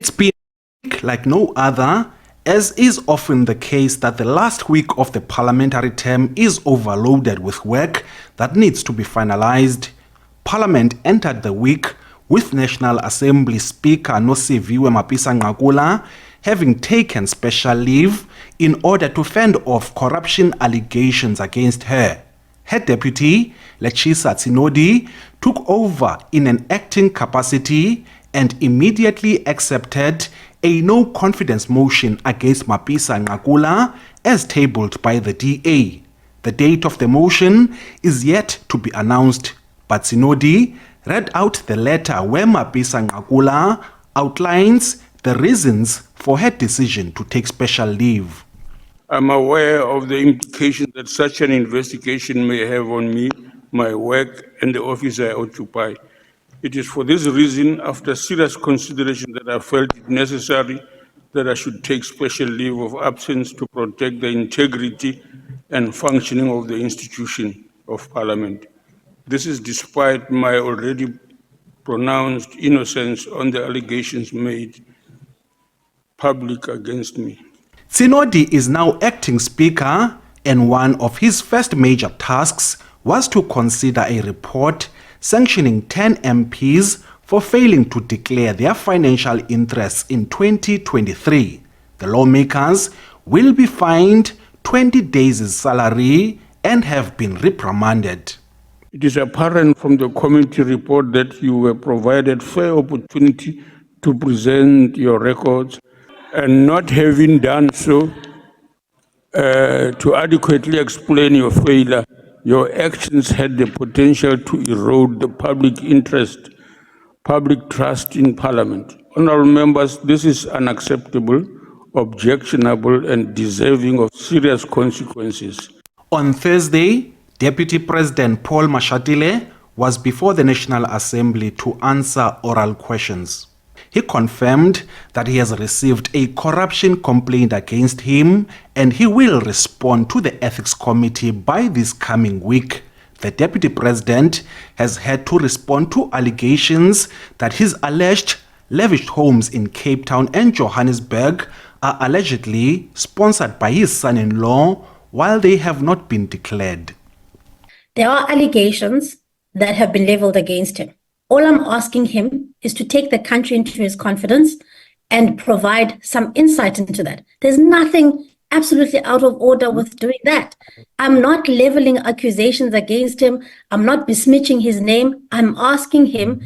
It's been a week like no other, as is often the case that the last week of the parliamentary term is overloaded with work that needs to be finalized. Parliament entered the week with National Assembly Speaker Nosiviwe Mapisa-Nqakula having taken special leave in order to fend off corruption allegations against her. Her deputy, Lechisa Tsinodi, took over in an acting capacity and immediately accepted a no-confidence motion against Mapisa-Nqakula as tabled by the DA. The date of the motion is yet to be announced, but Tsinodi read out the letter where Mapisa-Nqakula outlines the reasons for her decision to take special leave. I'm aware of the implications that such an investigation may have on me, my work, and the office I occupy. It is for this reason, after serious consideration, that I felt it necessary that I should take special leave of absence to protect the integrity and functioning of the institution of Parliament. This is despite my already pronounced innocence on the allegations made public against me. Tsinodi is now acting speaker, and one of his first major tasks was to consider a report sanctioning 10 MPs for failing to declare their financial interests in 2023. The lawmakers will be fined 20 days' salary and have been reprimanded. It is apparent from the committee report that you were provided fair opportunity to present your records, and not having done so to adequately explain your failure, your actions had the potential to erode the public interest, public trust in Parliament. Honourable members, this is unacceptable, objectionable, and deserving of serious consequences. On Thursday, Deputy President Paul Mashatile was before the National Assembly to answer oral questions. He confirmed that he has received a corruption complaint against him and he will respond to the Ethics Committee by this coming week. The Deputy President has had to respond to allegations that his alleged lavish homes in Cape Town and Johannesburg are allegedly sponsored by his son-in-law while they have not been declared. There are allegations that have been leveled against him. All I'm asking him is to take the country into his confidence and provide some insight into that. There's nothing absolutely out of order with doing that. I'm not leveling accusations against him. I'm not besmirching his name. I'm asking him,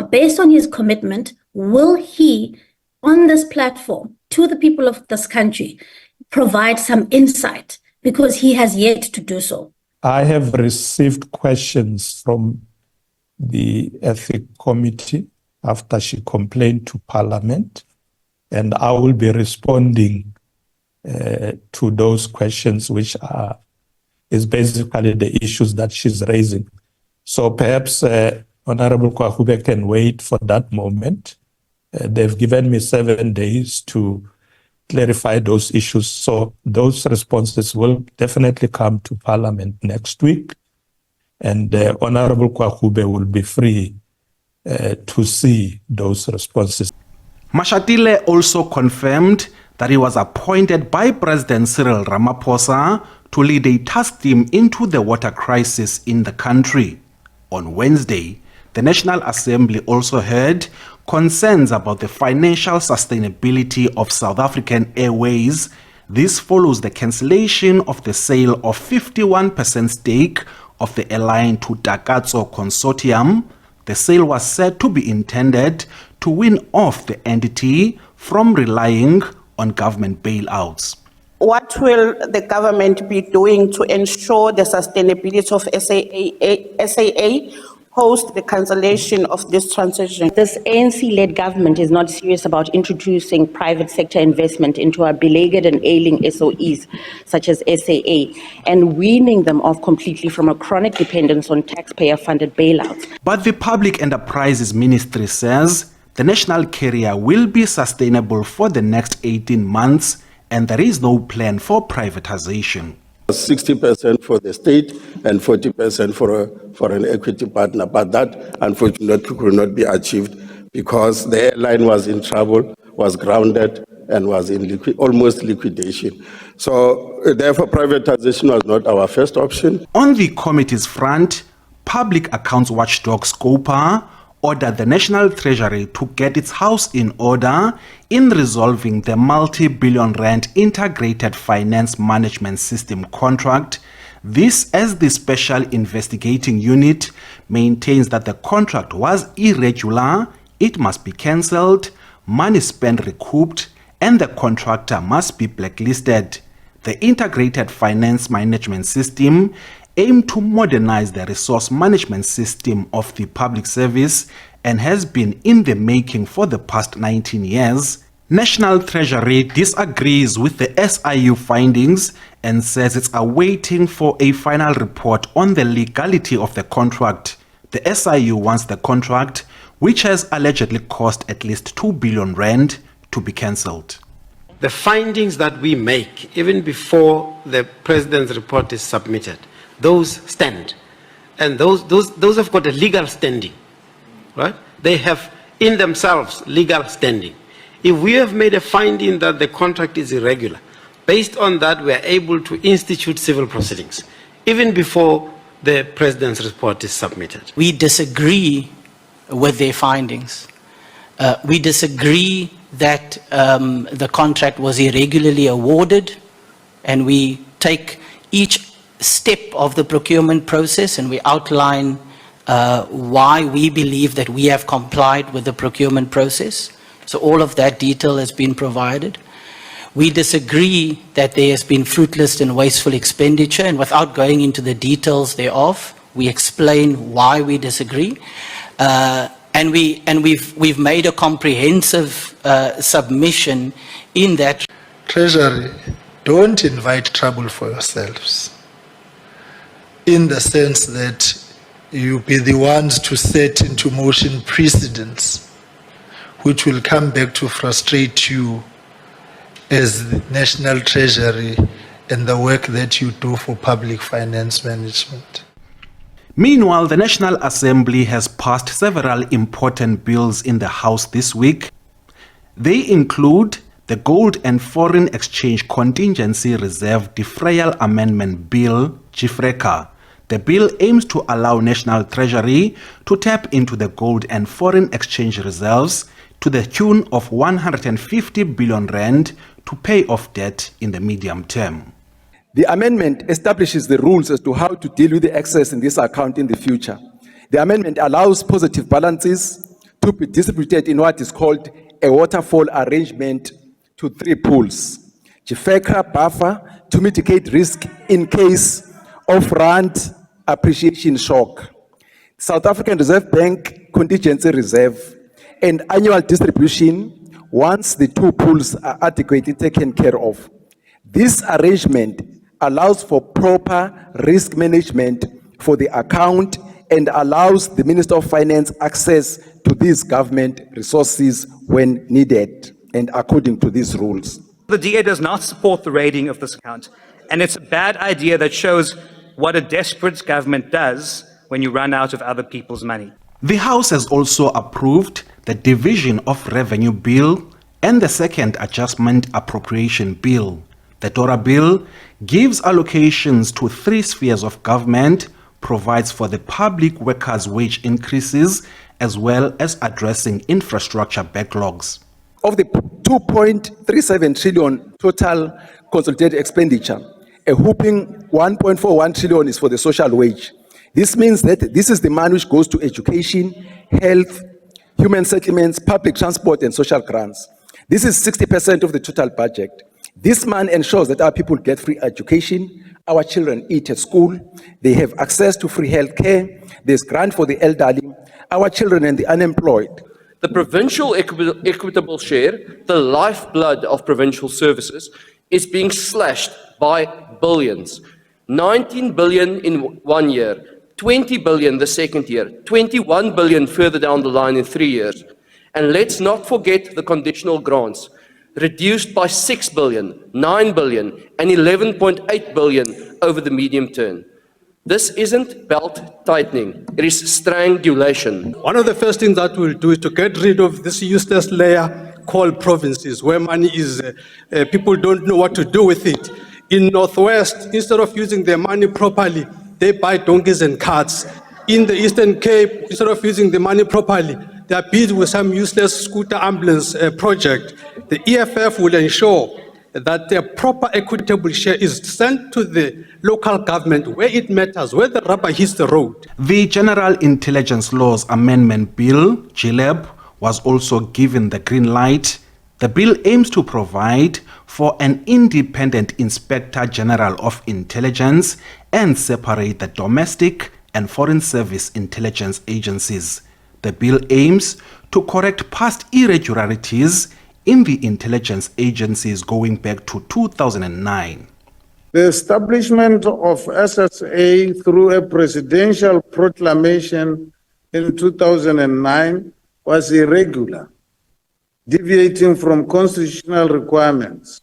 based on his commitment, will he, on this platform, to the people of this country, provide some insight? Because he has yet to do so. I have received questions from the Ethics Committee after she complained to Parliament, and I will be responding to those questions, which is basically the issues that she's raising. So perhaps Honorable Kwahube can wait for that moment. They've given me 7 days to clarify those issues. So those responses will definitely come to Parliament next week. And Honorable Kwahube will be free to see those responses. Mashatile also confirmed that he was appointed by President Cyril Ramaphosa to lead a task team into the water crisis in the country. On Wednesday, the National Assembly also heard concerns about the financial sustainability of South African Airways. This follows the cancellation of the sale of 51% stake of the airline to Takatso Consortium. The sale was said to be intended to win off the entity from relying on government bailouts. What will the government be doing to ensure the sustainability of SAA post the cancellation of this transaction? This ANC-led government is not serious about introducing private sector investment into our beleaguered and ailing SOEs, such as SAA, and weaning them off completely from a chronic dependence on taxpayer-funded bailouts. But the Public Enterprises Ministry says the national carrier will be sustainable for the next 18 months and there is no plan for privatization. 60% for the state and 40% for an equity partner, but that unfortunately could not be achieved because the airline was in trouble was grounded and was in almost liquidation. So therefore, privatization was not our first option. On the committee's front, Public Accounts Watchdog SCOPA ordered the National Treasury to get its house in order in resolving the multi-billion rand integrated finance management system contract. This, as the Special Investigating Unit maintains that the contract was irregular, it must be cancelled, money spent recouped, and the contractor must be blacklisted. The integrated finance management system aimed to modernize the resource management system of the public service and has been in the making for the past 19 years. National Treasury disagrees with the SIU findings and says it's awaiting for a final report on the legality of the contract. The SIU wants the contract, which has allegedly cost at least 2 billion rand, to be cancelled. The findings that we make, even before the President's report is submitted, those stand. And those have got a legal standing, right? They have in themselves legal standing. If we have made a finding that the contract is irregular, based on that we are able to institute civil proceedings, even before the President's report is submitted. We disagree with their findings. We disagree that the contract was irregularly awarded, and we take each step of the procurement process and we outline why we believe that we have complied with the procurement process. So all of that detail has been provided. We disagree that there has been fruitless and wasteful expenditure, and without going into the details thereof, we explain why we disagree. And we've made a comprehensive submission in that. Treasury, don't invite trouble for yourselves, in the sense that you be the ones to set into motion precedents which will come back to frustrate you as the National Treasury and the work that you do for public finance management. Meanwhile, the National Assembly has passed several important bills in the House this week. They include the Gold and Foreign Exchange Contingency Reserve Defrayal Amendment Bill, GIFRECA. The bill aims to allow National Treasury to tap into the gold and foreign exchange reserves to the tune of 150 billion rand to pay off debt in the medium term. The amendment establishes the rules as to how to deal with the excess in this account in the future. The amendment allows positive balances to be distributed in what is called a waterfall arrangement to 3 pools. GIFRECA buffer to mitigate risk in case of rand appreciation shock. South African Reserve Bank contingency reserve and annual distribution once the 2 pools are adequately taken care of. This arrangement allows for proper risk management for the account and allows the Minister of Finance access to these government resources when needed and according to these rules. The DA does not support the raiding of this account, and it's a bad idea that shows what a desperate government does when you run out of other people's money. The House has also approved the Division of Revenue Bill and the Second Adjustment Appropriation Bill. The DORA Bill gives allocations to 3 spheres of government, provides for the public workers' wage increases, as well as addressing infrastructure backlogs. Of the 2.37 trillion total consolidated expenditure, a whopping 1.41 trillion is for the social wage. This means that this is the money which goes to education, health, human settlements, public transport, and social grants. This is 60% of the total budget. This money ensures that our people get free education, our children eat at school, they have access to free health care, there's grant for the elderly, our children and the unemployed. The provincial equitable share, the lifeblood of provincial services, is being slashed by billions. 19 billion in 1 year, 20 billion the second year, 21 billion further down the line in 3 years. And let's not forget the conditional grants, reduced by 6 billion, 9 billion, and 11.8 billion over the medium term. This isn't belt tightening, it is strangulation. One of the first things that we'll do is to get rid of this useless layer call provinces where money is, people don't know what to do with it. In Northwest, instead of using their money properly, they buy donkeys and carts. In the Eastern Cape, instead of using the money properly, they are busy with some useless scooter ambulance project. The EFF will ensure that the proper equitable share is sent to the local government where it matters, where the rubber hits the road. The General Intelligence Laws Amendment Bill, GILAB, was also given the green light. The bill aims to provide for an independent Inspector General of Intelligence and separate the domestic and foreign service intelligence agencies. The bill aims to correct past irregularities in the intelligence agencies going back to 2009. The establishment of SSA through a presidential proclamation in 2009 was irregular, deviating from constitutional requirements.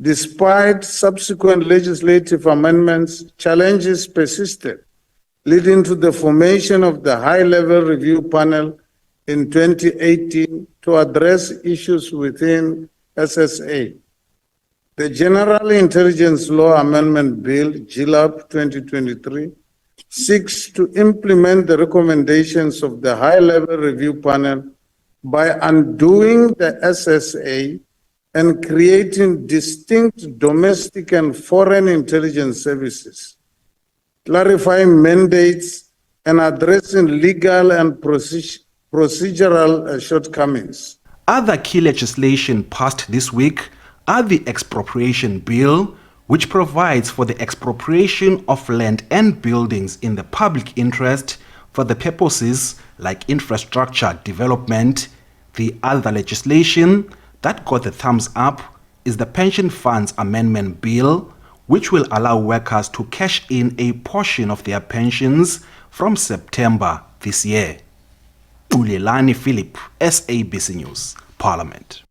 Despite subsequent legislative amendments, challenges persisted, leading to the formation of the High-Level Review Panel in 2018 to address issues within SSA. The General Intelligence Law Amendment Bill, GILAB 2023, seeks to implement the recommendations of the High-Level Review Panel by undoing the SSA and creating distinct domestic and foreign intelligence services, clarifying mandates and addressing legal and procedural shortcomings. Other key legislation passed this week are the Expropriation Bill, which provides for the expropriation of land and buildings in the public interest for the purposes like infrastructure development. The other legislation that got the thumbs up is the Pension Funds Amendment Bill, which will allow workers to cash in a portion of their pensions from September this year. Bulelani Phillip, SABC News, Parliament.